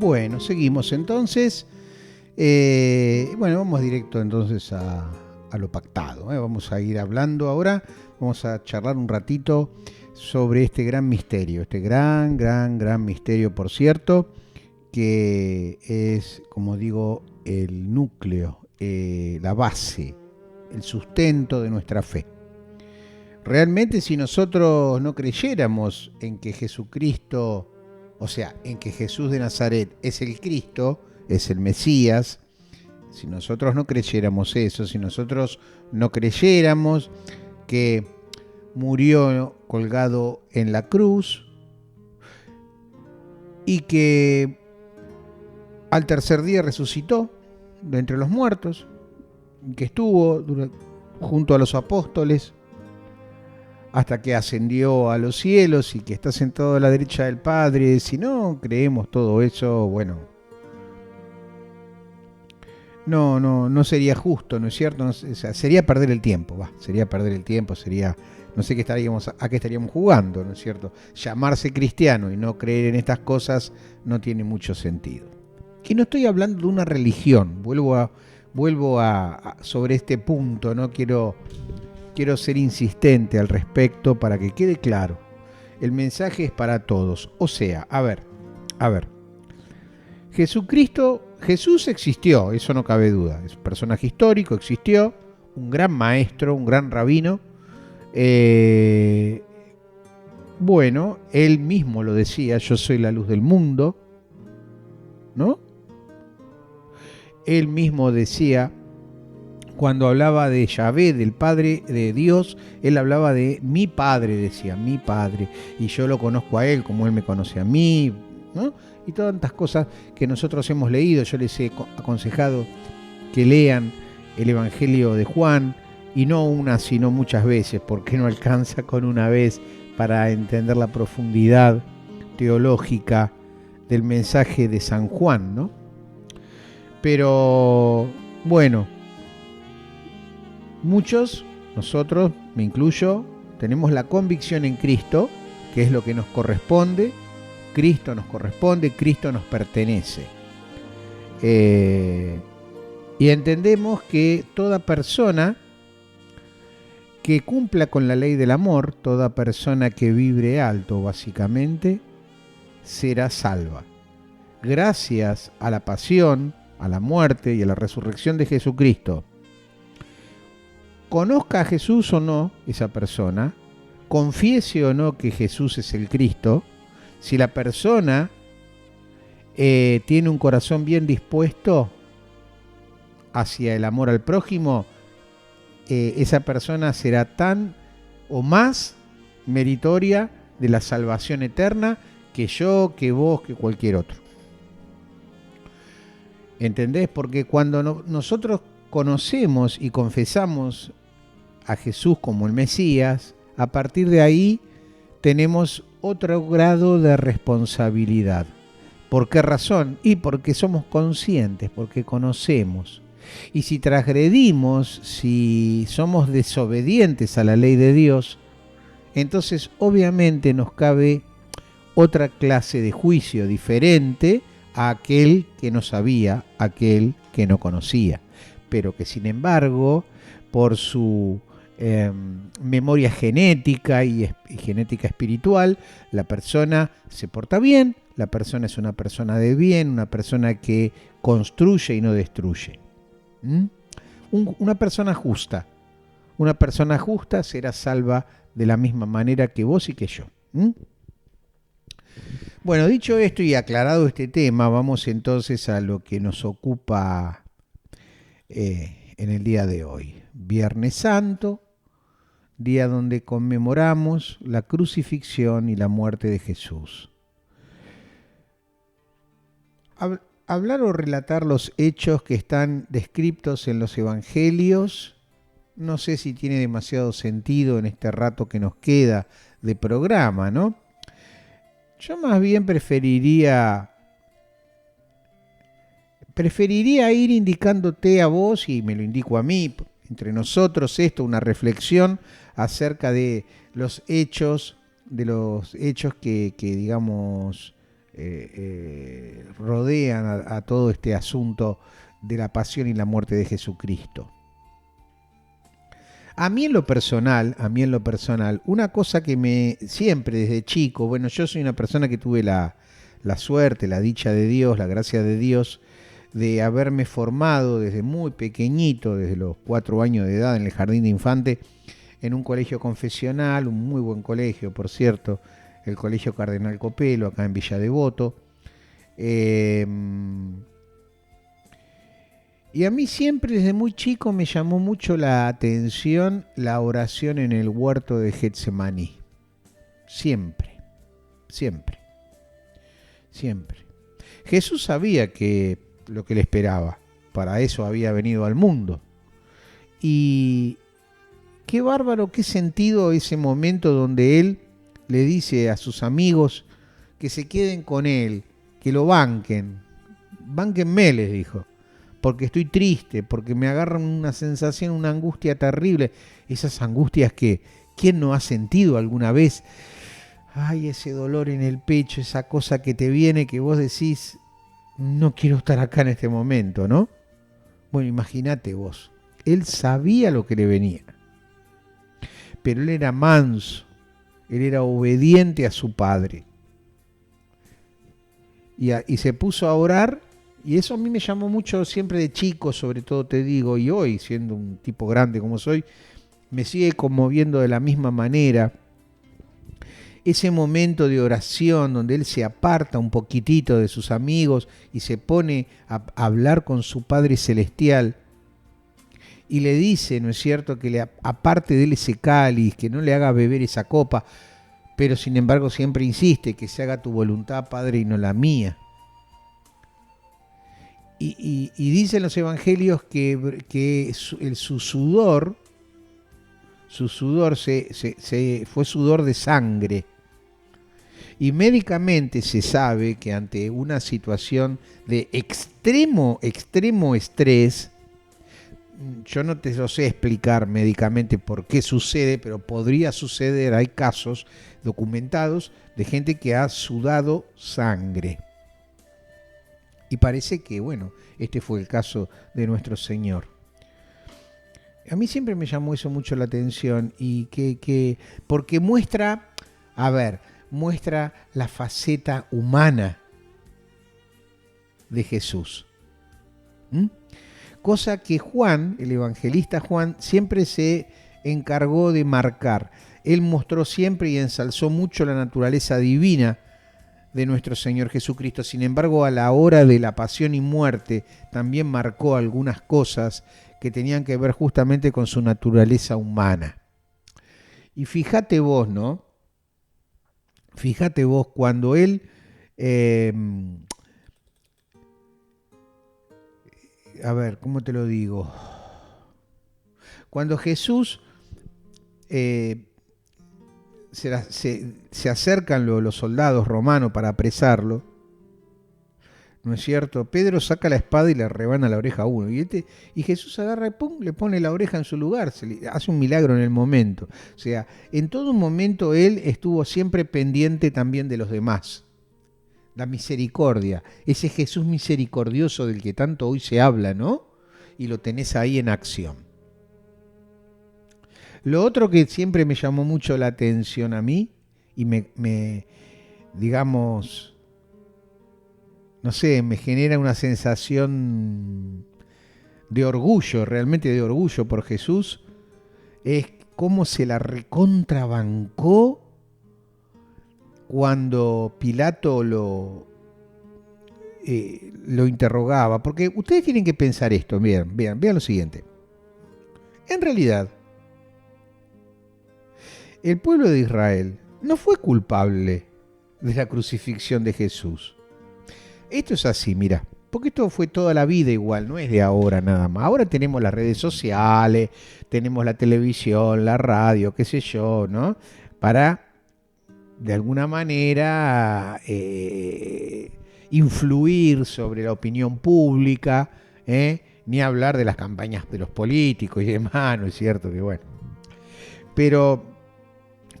Bueno, seguimos entonces. Bueno, vamos directo entonces a lo pactado. Vamos a ir hablando ahora, vamos a charlar un ratito sobre este gran misterio, este gran misterio, por cierto, que es, como digo, el núcleo, la base, el sustento de nuestra fe. Realmente, si nosotros no creyéramos en que Jesucristo, o sea, en que Jesús de Nazaret es el Cristo, es el Mesías, si nosotros no creyéramos eso, si nosotros no creyéramos que murió colgado en la cruz y que al tercer día resucitó de entre los muertos, que estuvo junto a los apóstoles hasta que ascendió a los cielos y que está sentado a la derecha del Padre, si no creemos todo eso, bueno, no sería justo, ¿no es cierto? O sea, sería perder el tiempo, sería, no sé a qué estaríamos jugando, ¿no es cierto? Llamarse cristiano y no creer en estas cosas no tiene mucho sentido. Y no estoy hablando de una religión, vuelvo a sobre este punto, ¿no? Quiero ser insistente al respecto para que quede claro. El mensaje es para todos. O sea, a ver. Jesús existió, eso no cabe duda. Es un personaje histórico, existió, un gran maestro, un gran rabino. Bueno, él mismo lo decía, yo soy la luz del mundo, ¿no? Él mismo decía, cuando hablaba de Yahvé, del Padre de Dios, él hablaba de mi Padre, decía, mi Padre, y yo lo conozco a él como él me conoce a mí, ¿no? Y tantas cosas que nosotros hemos leído. Yo les he aconsejado que lean el Evangelio de Juan, y no una, sino muchas veces, porque no alcanza con una vez para entender la profundidad teológica del mensaje de San Juan, ¿no? Pero, bueno, muchos, nosotros, me incluyo, tenemos la convicción en Cristo, que es lo que nos corresponde. Cristo nos corresponde, Cristo nos pertenece. Y entendemos que toda persona que cumpla con la ley del amor, toda persona que vibre alto, básicamente, será salva. Gracias a la pasión, a la muerte y a la resurrección de Jesucristo. Conozca a Jesús o no esa persona, confiese o no que Jesús es el Cristo, si la persona tiene un corazón bien dispuesto hacia el amor al prójimo, esa persona será tan o más meritoria de la salvación eterna que yo, que vos, que cualquier otro. ¿Entendés? Porque cuando nosotros conocemos y confesamos a Jesús como el Mesías, a partir de ahí tenemos otro grado de responsabilidad. ¿Por qué razón? Y porque somos conscientes, porque conocemos. Y si transgredimos, si somos desobedientes a la ley de Dios, entonces obviamente nos cabe otra clase de juicio diferente a aquel que no sabía, aquel que no conocía, pero que sin embargo, por su memoria genética y genética espiritual, la persona se porta bien, la persona es una persona de bien, una persona que construye y no destruye. Una persona justa será salva de la misma manera que vos y que yo. Bueno, dicho esto y aclarado este tema, vamos entonces a lo que nos ocupa en el día de hoy. Viernes Santo, día donde conmemoramos la crucifixión y la muerte de Jesús. Hablar o relatar los hechos que están descritos en los evangelios, no sé si tiene demasiado sentido en este rato que nos queda de programa, ¿no? Yo más bien preferiría ir indicándote a vos, y me lo indico a mí, entre nosotros esto, una reflexión acerca de los hechos que digamos, rodean a todo este asunto de la pasión y la muerte de Jesucristo. A mí en lo personal, una cosa que me siempre desde chico, bueno, yo soy una persona que tuve la suerte, la dicha de Dios, la gracia de Dios, de haberme formado desde muy pequeñito, desde los 4 años de edad en el jardín de infante, en un colegio confesional, un muy buen colegio, por cierto, el Colegio Cardenal Copelo, acá en Villa Devoto. Y a mí siempre desde muy chico me llamó mucho la atención la oración en el huerto de Getsemaní. Siempre, siempre, siempre. Jesús sabía que lo que le esperaba, para eso había venido al mundo. Y qué bárbaro, qué sentido ese momento donde él le dice a sus amigos que se queden con él, que lo banquen. Bánquenme, les dijo, porque estoy triste, porque me agarra una sensación, una angustia terrible. Esas angustias que, ¿quién no ha sentido alguna vez? Ay, ese dolor en el pecho, esa cosa que te viene que vos decís, no quiero estar acá en este momento, ¿no? Bueno, imagínate vos, él sabía lo que le venía, pero él era manso, él era obediente a su padre. Y se puso a orar, y eso a mí me llamó mucho siempre de chico, sobre todo te digo, y hoy, siendo un tipo grande como soy, me sigue conmoviendo de la misma manera. Ese momento de oración donde él se aparta un poquitito de sus amigos y se pone a hablar con su Padre Celestial y le dice, ¿no es cierto?, que le aparte de él ese cáliz, que no le haga beber esa copa, pero sin embargo siempre insiste que se haga tu voluntad, Padre, y no la mía. Y dicen los evangelios que su sudor fue sudor de sangre. Y médicamente se sabe que ante una situación de extremo estrés, yo no te lo sé explicar médicamente por qué sucede, pero podría suceder, hay casos documentados de gente que ha sudado sangre. Y parece que, bueno, este fue el caso de nuestro Señor. A mí siempre me llamó eso mucho la atención y porque muestra la faceta humana de Jesús. Cosa que Juan, el evangelista Juan, siempre se encargó de marcar. Él mostró siempre y ensalzó mucho la naturaleza divina de nuestro Señor Jesucristo. Sin embargo, a la hora de la pasión y muerte, también marcó algunas cosas que tenían que ver justamente con su naturaleza humana. Y fíjate vos, ¿no? Fíjate vos, cuando él ¿cómo te lo digo? Cuando Jesús se acercan los soldados romanos para apresarlo, ¿no es cierto? Pedro saca la espada y le rebana la oreja a uno. Y Jesús agarra y ¡pum!, le pone la oreja en su lugar. Hace un milagro en el momento. O sea, en todo momento él estuvo siempre pendiente también de los demás. La misericordia. Ese Jesús misericordioso del que tanto hoy se habla, ¿no? Y lo tenés ahí en acción. Lo otro que siempre me llamó mucho la atención a mí y digamos, no sé, me genera una sensación de orgullo, realmente de orgullo por Jesús, es cómo se la recontrabancó cuando Pilato lo interrogaba. Porque ustedes tienen que pensar esto, vean lo siguiente. En realidad, el pueblo de Israel no fue culpable de la crucifixión de Jesús. Esto es así, mira, porque esto fue toda la vida igual, no es de ahora nada más. Ahora tenemos las redes sociales, tenemos la televisión, la radio, qué sé yo, ¿no? Para, de alguna manera, influir sobre la opinión pública, ni hablar de las campañas de los políticos y demás, ¿no es cierto? Que bueno. Pero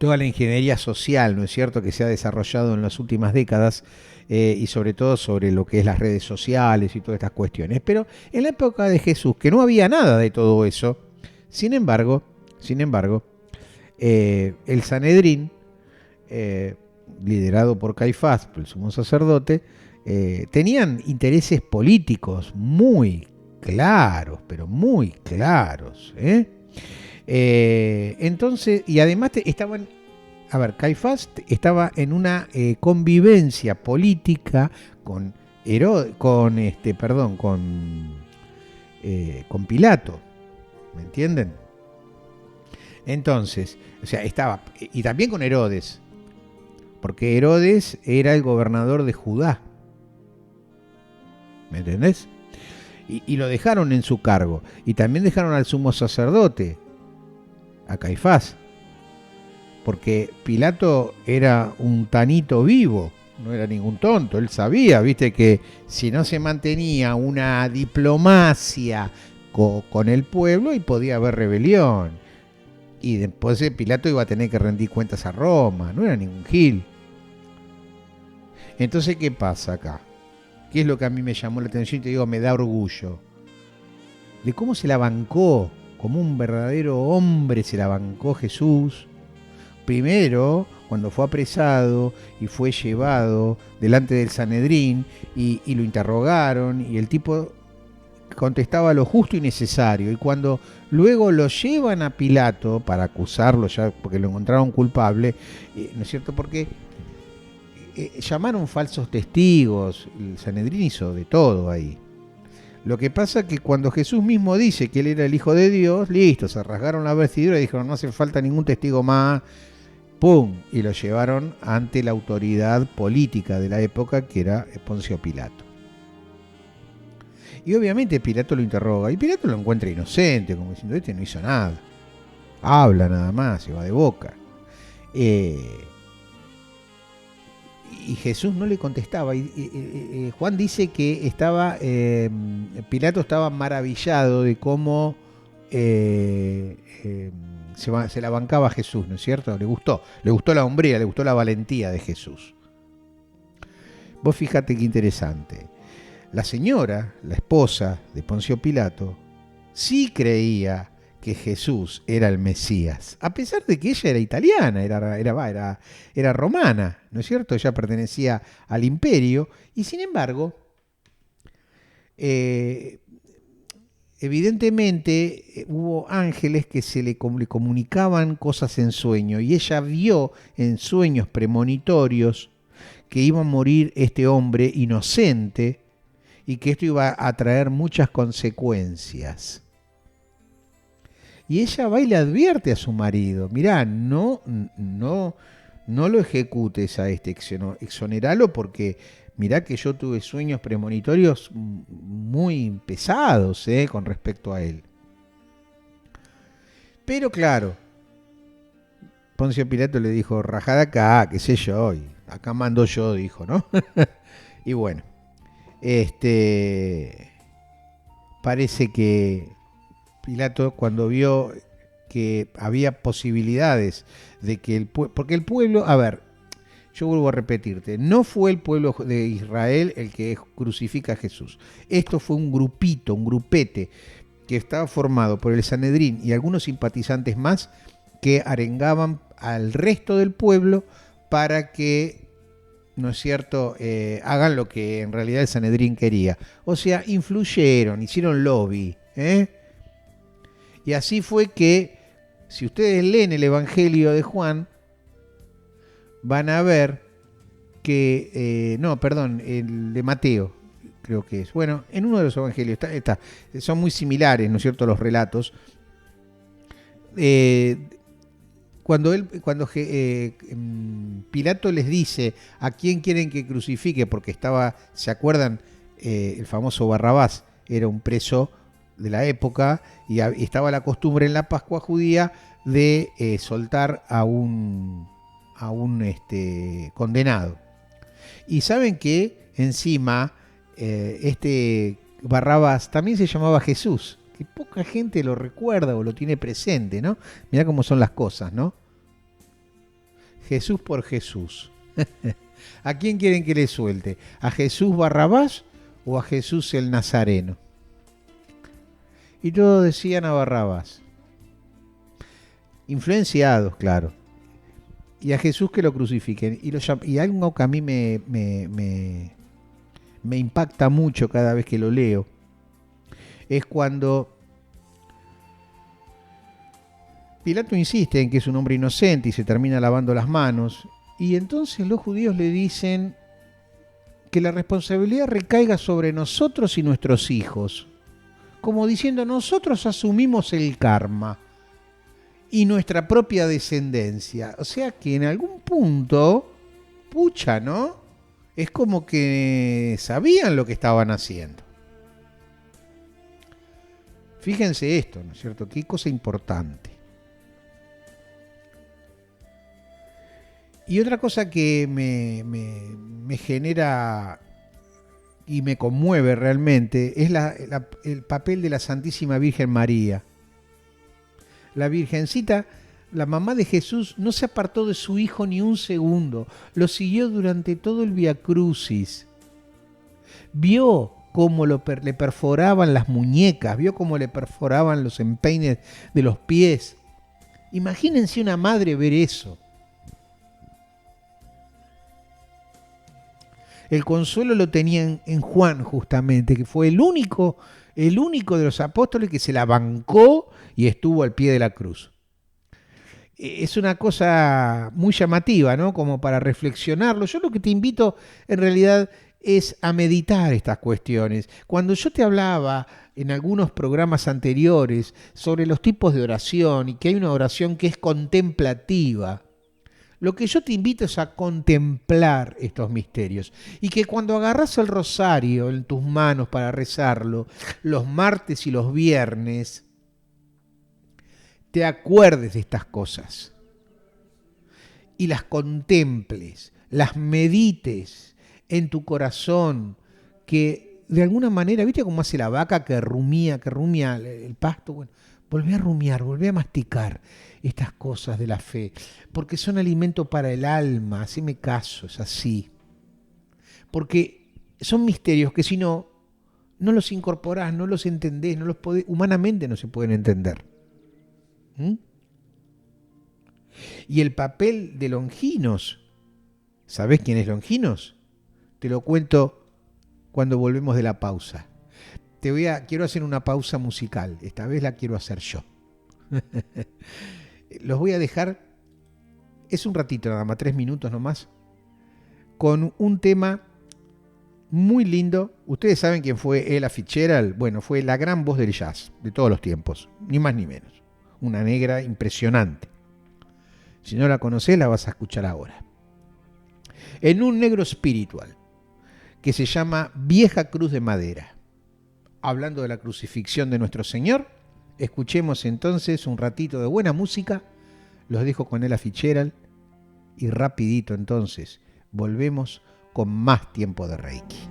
toda la ingeniería social, ¿no es cierto?, que se ha desarrollado en las últimas décadas, y sobre todo sobre lo que es las redes sociales y todas estas cuestiones. Pero en la época de Jesús, que no había nada de todo eso, sin embargo, el Sanedrín, liderado por Caifás, el sumo sacerdote, tenían intereses políticos muy claros, pero muy claros. Entonces, y además estaban, a ver, Caifás estaba en una convivencia política con con Pilato, ¿me entienden? Entonces, o sea, estaba, y también con Herodes, porque Herodes era el gobernador de Judá, ¿me entendés? Y lo dejaron en su cargo, y también dejaron al sumo sacerdote, a Caifás, porque Pilato era un tanito vivo, no era ningún tonto, él sabía, viste, que si no se mantenía una diplomacia con el pueblo, y podía haber rebelión, y después Pilato iba a tener que rendir cuentas a Roma, no era ningún gil. Entonces, ¿qué pasa acá? ¿Qué es lo que a mí me llamó la atención y te digo, me da orgullo? De cómo se la bancó, como un verdadero hombre se la bancó Jesús. Primero, cuando fue apresado y fue llevado delante del Sanedrín y lo interrogaron, y el tipo contestaba lo justo y necesario, y cuando luego lo llevan a Pilato para acusarlo ya porque lo encontraron culpable, ¿no es cierto? Porque llamaron falsos testigos, el Sanedrín hizo de todo ahí. Lo que pasa es que cuando Jesús mismo dice que él era el Hijo de Dios, listo, se rasgaron la vestidura y dijeron, no hace falta ningún testigo más, ¡pum! Y lo llevaron ante la autoridad política de la época, que era Poncio Pilato. Y obviamente Pilato lo interroga, y Pilato lo encuentra inocente, como diciendo, este no hizo nada, habla nada más, se va de boca. Y Jesús no le contestaba, y Juan dice que Pilato estaba maravillado de cómo se la bancaba a Jesús, ¿no es cierto? Le gustó la hombría, le gustó la valentía de Jesús. Vos fíjate qué interesante. La señora, la esposa de Poncio Pilato, sí creía que Jesús era el Mesías, a pesar de que ella era italiana, era romana, ¿no es cierto? Ella pertenecía al imperio, y sin embargo, evidentemente hubo ángeles que le comunicaban cosas en sueño, y ella vio en sueños premonitorios que iba a morir este hombre inocente, y que esto iba a traer muchas consecuencias. Y ella va y le advierte a su marido, mirá, no lo ejecutes a este, exoneralo, porque mirá que yo tuve sueños premonitorios muy pesados con respecto a él. Pero claro, Poncio Pilato le dijo, rajada acá, qué sé yo, y acá mando yo, dijo, ¿no? Y bueno, parece que Pilato, cuando vio que había posibilidades de que porque el pueblo, a ver, yo vuelvo a repetirte, no fue el pueblo de Israel el que crucifica a Jesús. Esto fue un grupito, un grupete, que estaba formado por el Sanedrín y algunos simpatizantes más que arengaban al resto del pueblo para que, ¿no es cierto?, hagan lo que en realidad el Sanedrín quería. O sea, influyeron, hicieron lobby, Y así fue que, si ustedes leen el Evangelio de Juan, van a ver que, el de Mateo, creo que es. Bueno, en uno de los Evangelios, son muy similares, ¿no es cierto?, los relatos. Cuando Pilato les dice a quién quieren que crucifique, porque ¿se acuerdan? El famoso Barrabás era un preso de la época, y estaba la costumbre en la Pascua judía de soltar a un condenado. Y saben que encima este Barrabás también se llamaba Jesús, que poca gente lo recuerda o lo tiene presente, ¿no? Mirá cómo son las cosas, ¿no? Jesús por Jesús. ¿A quién quieren que le suelte? ¿A Jesús Barrabás o a Jesús el Nazareno? Y todos decían a Barrabás. Influenciados, claro. Y a Jesús que lo crucifiquen. Y algo que a mí me impacta mucho cada vez que lo leo es cuando Pilato insiste en que es un hombre inocente y se termina lavando las manos. Y entonces los judíos le dicen que la responsabilidad recaiga sobre nosotros y nuestros hijos. Como diciendo, nosotros asumimos el karma y nuestra propia descendencia. O sea que en algún punto, pucha, ¿no? Es como que sabían lo que estaban haciendo. Fíjense esto, ¿no es cierto? Qué cosa importante. Y otra cosa que me genera y me conmueve realmente es el papel de la Santísima Virgen María. La Virgencita, la mamá de Jesús, no se apartó de su hijo ni un segundo. Lo siguió durante todo el Vía Crucis. Vio cómo le perforaban las muñecas, vio cómo le perforaban los empeines de los pies. Imagínense una madre ver eso. El consuelo lo tenían en Juan, justamente, que fue el único de los apóstoles que se la bancó y estuvo al pie de la cruz. Es una cosa muy llamativa, ¿no? Como para reflexionarlo. Yo lo que te invito, en realidad, es a meditar estas cuestiones. Cuando yo te hablaba en algunos programas anteriores sobre los tipos de oración y que hay una oración que es contemplativa, lo que yo te invito es a contemplar estos misterios y que cuando agarras el rosario en tus manos para rezarlo, los martes y los viernes, te acuerdes de estas cosas y las contemples, las medites en tu corazón, que de alguna manera, ¿viste cómo hace la vaca que rumía el pasto? Bueno, volvé a rumiar, volvé a masticar estas cosas de la fe, porque son alimento para el alma, haceme caso, es así. Porque son misterios que si no los incorporás, no los entendés, no los podés, humanamente no se pueden entender. ¿Mm? Y el papel de Longinos, ¿sabés quién es Longinos? Te lo cuento cuando volvemos de la pausa. Quiero hacer una pausa musical, esta vez la quiero hacer yo. Los voy a dejar, es un ratito nada más, 3 minutos nomás, con un tema muy lindo. Ustedes saben quién fue Ella Fitzgerald. Bueno, fue la gran voz del jazz de todos los tiempos, ni más ni menos. Una negra impresionante. Si no la conocés, la vas a escuchar ahora. En un negro espiritual que se llama Vieja Cruz de Madera. Hablando de la crucifixión de nuestro Señor, escuchemos entonces un ratito de buena música. Los dejo con Ella Fitzgerald y rapidito entonces volvemos con más tiempo de Reiki.